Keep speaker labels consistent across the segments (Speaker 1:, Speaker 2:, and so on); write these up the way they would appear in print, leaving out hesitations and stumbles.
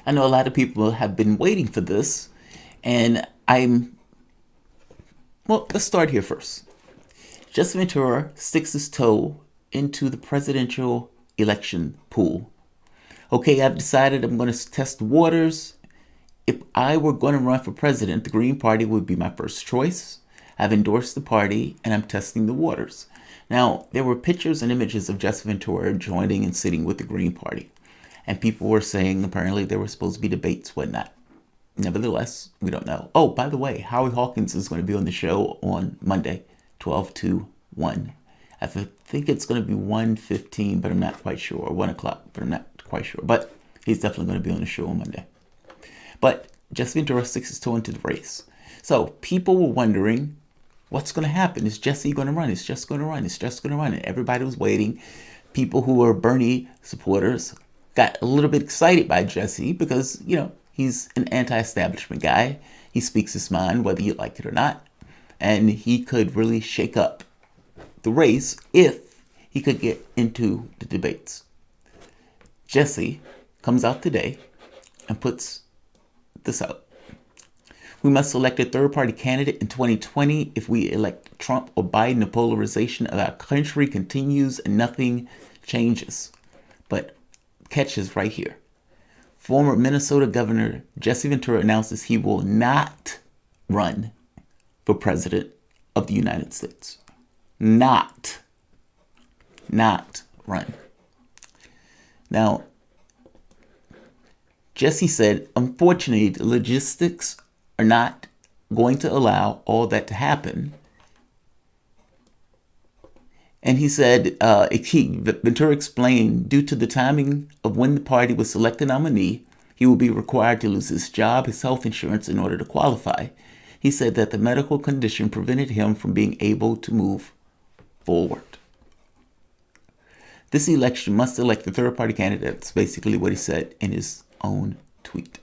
Speaker 1: I know a lot of people have been waiting for this, and well, let's start here first. Jesse Ventura sticks his toe into the presidential election pool. Okay, I've decided I'm going to test the waters. If I were going to run for president, the Green Party would be my first choice. I've endorsed the party and I'm testing the waters. Now, there were pictures and images of Jesse Ventura joining and sitting with the Green Party. And people were saying apparently there were supposed to be debates, whatnot. Nevertheless, we don't know. Oh, by the way, Howie Hawkins is going to be on the show on Monday, 12 to 1. I think it's going to be 1:15, but I'm not quite sure. Or 1 o'clock, but I'm not quite sure. But he's definitely going to be on the show on Monday. But Jesse Ventura sticks his toe into the race. So people were wondering, what's going to happen? Is Jesse going to run? Is Jesse going to run? Is Jesse going to run? And everybody was waiting. People who were Bernie supporters got a little bit excited by Jesse because, he's an anti-establishment guy. He speaks his mind, whether you like it or not. And he could really shake up the race if he could get into the debates. Jesse comes out today and puts this out. We must select a third-party candidate in 2020. If we elect Trump or Biden, the polarization of our country continues and nothing changes. But catch is right here. Former Minnesota Governor Jesse Ventura announces he will not run for president of the United States. Not run. Now, Jesse said, unfortunately, the logistics are not going to allow all that to happen. And he said, Ventura explained, due to the timing of when the party would select a nominee, he will be required to lose his job, his health insurance in order to qualify. He said that the medical condition prevented him from being able to move forward. This election must elect the third party candidate. That's basically what he said in his own tweet.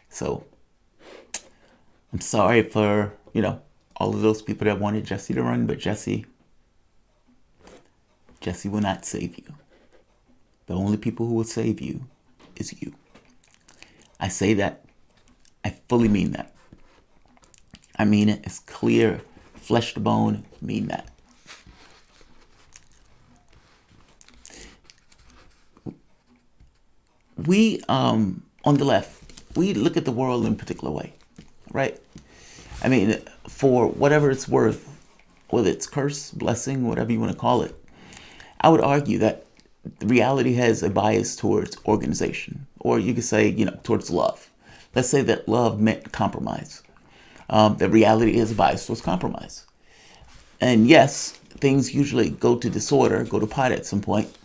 Speaker 1: So, I'm sorry for, all of those people that wanted Jesse to run, but Jesse will not save you. The only people who will save you is you. I say that. I fully mean that. I mean it. It's clear, flesh to bone, mean that. We, on the left, we look at the world in a particular way, right? I mean, for whatever it's worth, whether it's curse, blessing, whatever you want to call it, I would argue that reality has a bias towards organization, or you could say, towards love. Let's say that love meant compromise. That reality is a bias towards compromise. And yes, things usually go to disorder, go to pot at some point.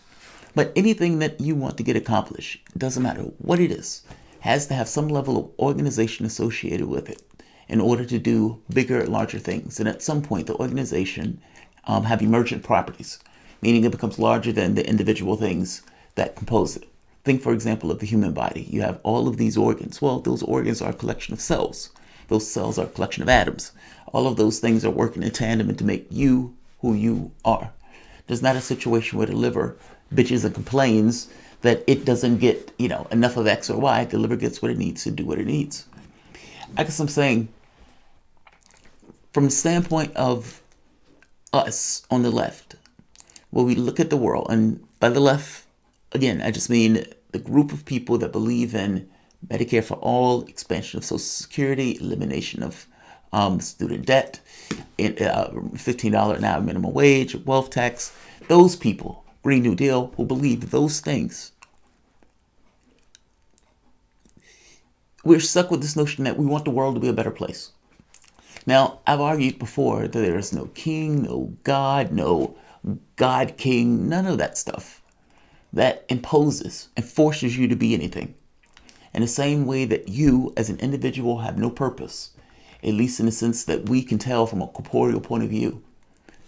Speaker 1: But anything that you want to get accomplished, it doesn't matter what it is, has to have some level of organization associated with it in order to do bigger, larger things. And at some point, the organization have emergent properties, meaning it becomes larger than the individual things that compose it. Think, for example, of the human body. You have all of these organs. Well, those organs are a collection of cells. Those cells are a collection of atoms. All of those things are working in tandem to make you who you are. There's not a situation where the liver bitches and complains that it doesn't get, enough of X or Y. The liver gets what it needs to do what it needs. I guess I'm saying, from the standpoint of us on the left, when we look at the world, and by the left, again, I just mean the group of people that believe in Medicare for all, expansion of Social Security, elimination of student debt, $15 an hour minimum wage, wealth tax, those people, Green New Deal, who believe those things. We're stuck with this notion that we want the world to be a better place. Now, I've argued before that there is no king, no God king, none of that stuff that imposes and forces you to be anything. In the same way that you, as an individual, have no purpose, at least in the sense that we can tell from a corporeal point of view,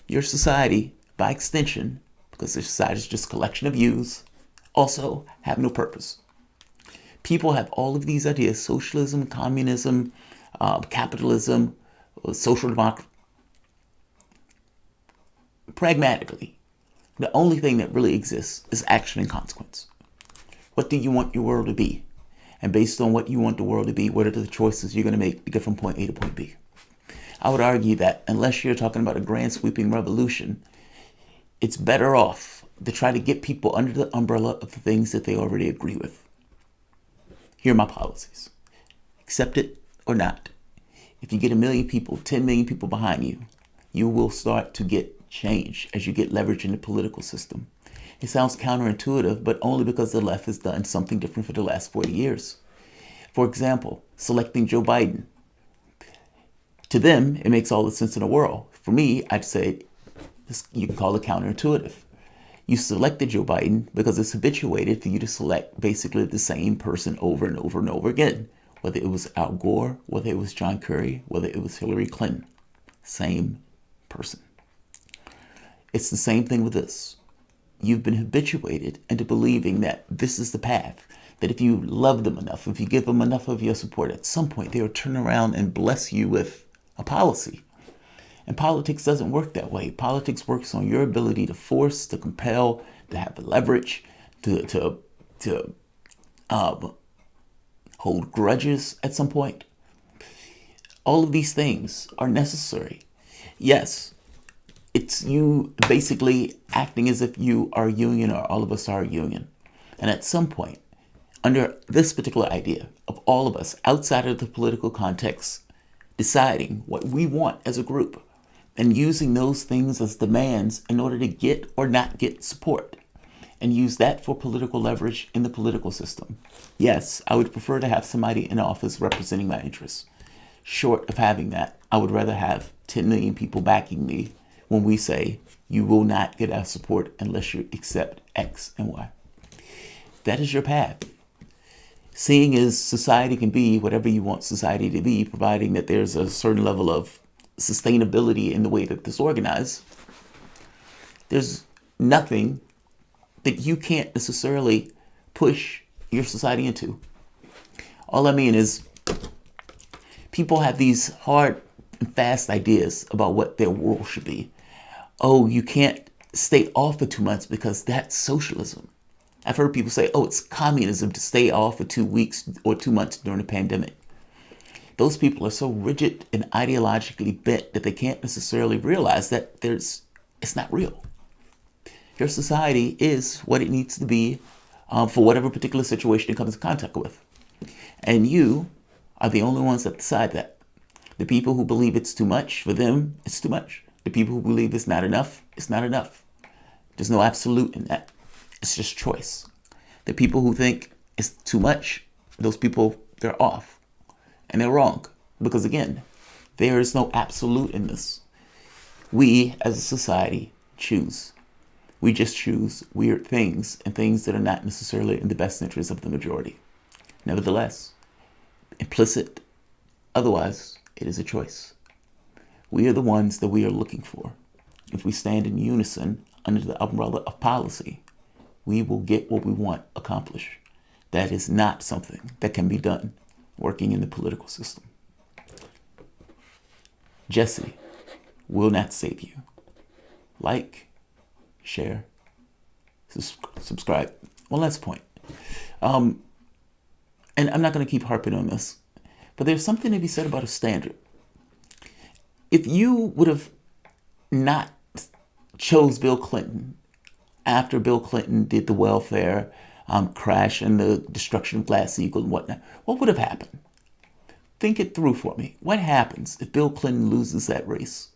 Speaker 1: your society, by extension, because the society is just a collection of yous, also have no purpose. People have all of these ideas: socialism, communism, capitalism, social democracy. Pragmatically, the only thing that really exists is action and consequence. What do you want your world to be? And based on what you want the world to be, what are the choices you're going to make to get from point A to point B? I would argue that unless you're talking about a grand sweeping revolution, it's better off to try to get people under the umbrella of the things that they already agree with. Here are my policies. Accept it or not. If you get 1 million people, 10 million people behind you, you will start to get change as you get leverage in the political system. It sounds counterintuitive, but only because the left has done something different for the last 40 years. For example, selecting Joe Biden. To them, it makes all the sense in the world. For me, I'd say you can call it counterintuitive. You selected Joe Biden because it's habituated for you to select basically the same person over and over and over again. Whether it was Al Gore, whether it was John Kerry, whether it was Hillary Clinton. Same person. It's the same thing with this. You've been habituated into believing that this is the path, that if you love them enough, if you give them enough of your support, at some point they will turn around and bless you with a policy. And politics doesn't work that way. Politics works on your ability to force, to compel, to have the leverage, to hold grudges at some point. All of these things are necessary. Yes, it's you basically acting as if you are a union or all of us are a union. And at some point, under this particular idea of all of us outside of the political context, deciding what we want as a group and using those things as demands in order to get or not get support, and use that for political leverage in the political system. Yes, I would prefer to have somebody in office representing my interests. Short of having that, I would rather have 10 million people backing me when we say, you will not get our support unless you accept X and Y. That is your path. Seeing as society can be whatever you want society to be, providing that there's a certain level of sustainability in the way that it's organized, there's nothing that you can't necessarily push your society into. All I mean is people have these hard and fast ideas about what their world should be. Oh, you can't stay off for 2 months because that's socialism. I've heard people say, oh, it's communism to stay off for 2 weeks or 2 months during the pandemic. Those people are so rigid and ideologically bent that they can't necessarily realize that it's not real. Your society is what it needs to be for whatever particular situation it comes in contact with. And you are the only ones that decide that. The people who believe it's too much, for them, it's too much. The people who believe it's not enough, it's not enough. There's no absolute in that. It's just choice. The people who think it's too much, those people, they're off. And they're wrong. Because again, there is no absolute in this. We, as a society, choose. We just choose weird things and things that are not necessarily in the best interest of the majority. Nevertheless, implicit, otherwise, it is a choice. We are the ones that we are looking for. If we stand in unison under the umbrella of policy, we will get what we want accomplished. That is not something that can be done working in the political system. Jesse will not save you. Like, share, subscribe. One last point. And I'm not going to keep harping on this, but there's something to be said about a standard. If you would have not chose Bill Clinton after Bill Clinton did the welfare crash and the destruction of Glass-Steagall and whatnot, what would have happened? Think it through for me. What happens if Bill Clinton loses that race?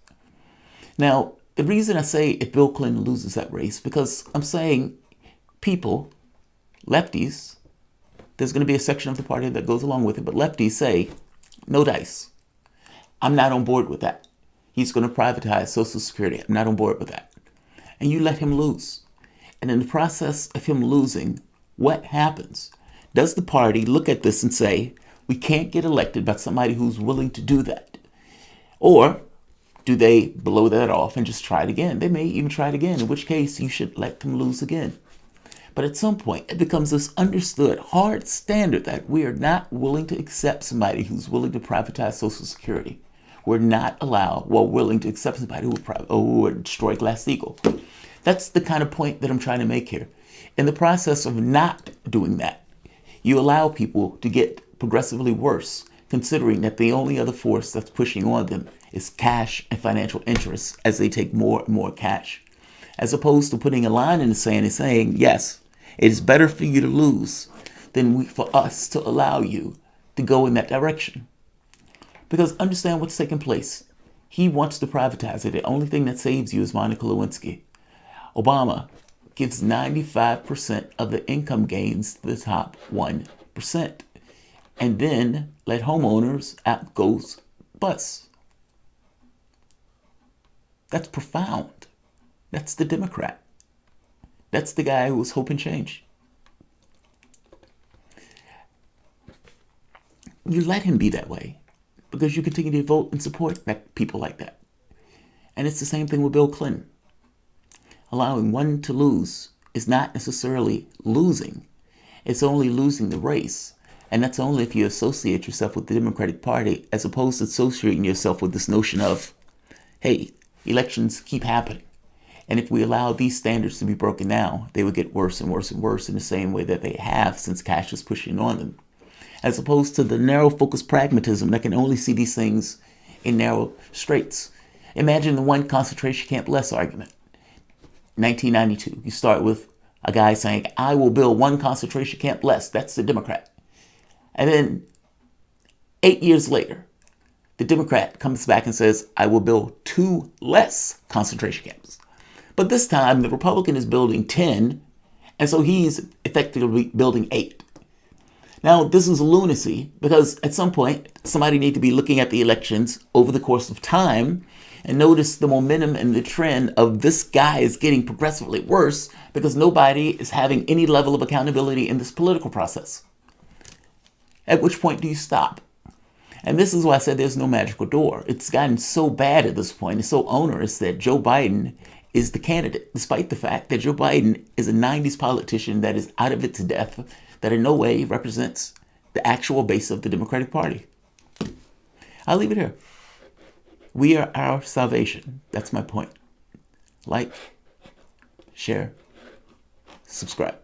Speaker 1: Now, the reason I say if Bill Clinton loses that race, because I'm saying people, lefties, there's going to be a section of the party that goes along with it, but lefties say, no dice. I'm not on board with that. He's going to privatize Social Security. I'm not on board with that. And you let him lose. And in the process of him losing, what happens? Does the party look at this and say, we can't get elected by somebody who's willing to do that? Or do they blow that off and just try it again? They may even try it again, in which case you should let them lose again. But at some point, it becomes this understood hard standard that we are not willing to accept somebody who's willing to privatize Social Security. We're not willing to accept somebody who would destroy Glass-Steagall. That's the kind of point that I'm trying to make here. In the process of not doing that, You allow people to get progressively worse, considering that the only other force that's pushing on them is cash and financial interests as they take more and more cash. As opposed to putting a line in the sand and saying, yes, it is better for you to lose than for us to allow you to go in that direction. Because understand what's taking place. He wants to privatize it. The only thing that saves you is Monica Lewinsky. Obama gives 95% of the income gains to the top 1%. And then let homeowners out goes bust. That's profound. That's the Democrat. That's the guy who was hoping change. You let him be that way because you continue to vote and support people like that. And it's the same thing with Bill Clinton. Allowing one to lose is not necessarily losing. It's only losing the race. And that's only if you associate yourself with the Democratic Party as opposed to associating yourself with this notion of, hey, elections keep happening. And if we allow these standards to be broken now, they would get worse and worse and worse in the same way that they have since cash is pushing on them. As opposed to the narrow focused pragmatism that can only see these things in narrow straits. Imagine the one concentration camp less argument. 1992, you start with a guy saying, I will build one concentration camp less. That's the Democrat. And then 8 years later, the Democrat comes back and says, I will build 2 less concentration camps. But this time, the Republican is building 10, and so he's effectively building 8. Now, this is lunacy because at some point, somebody needs to be looking at the elections over the course of time and notice the momentum and the trend of this guy is getting progressively worse because nobody is having any level of accountability in this political process. At which point do you stop? And this is why I said there's no magical door. It's gotten so bad at this point, it's so onerous that Joe Biden is the candidate, despite the fact that Joe Biden is a 90s politician that is out of it to death, that in no way represents the actual base of the Democratic Party. I'll leave it here. We are our salvation. That's my point. Like, share, subscribe.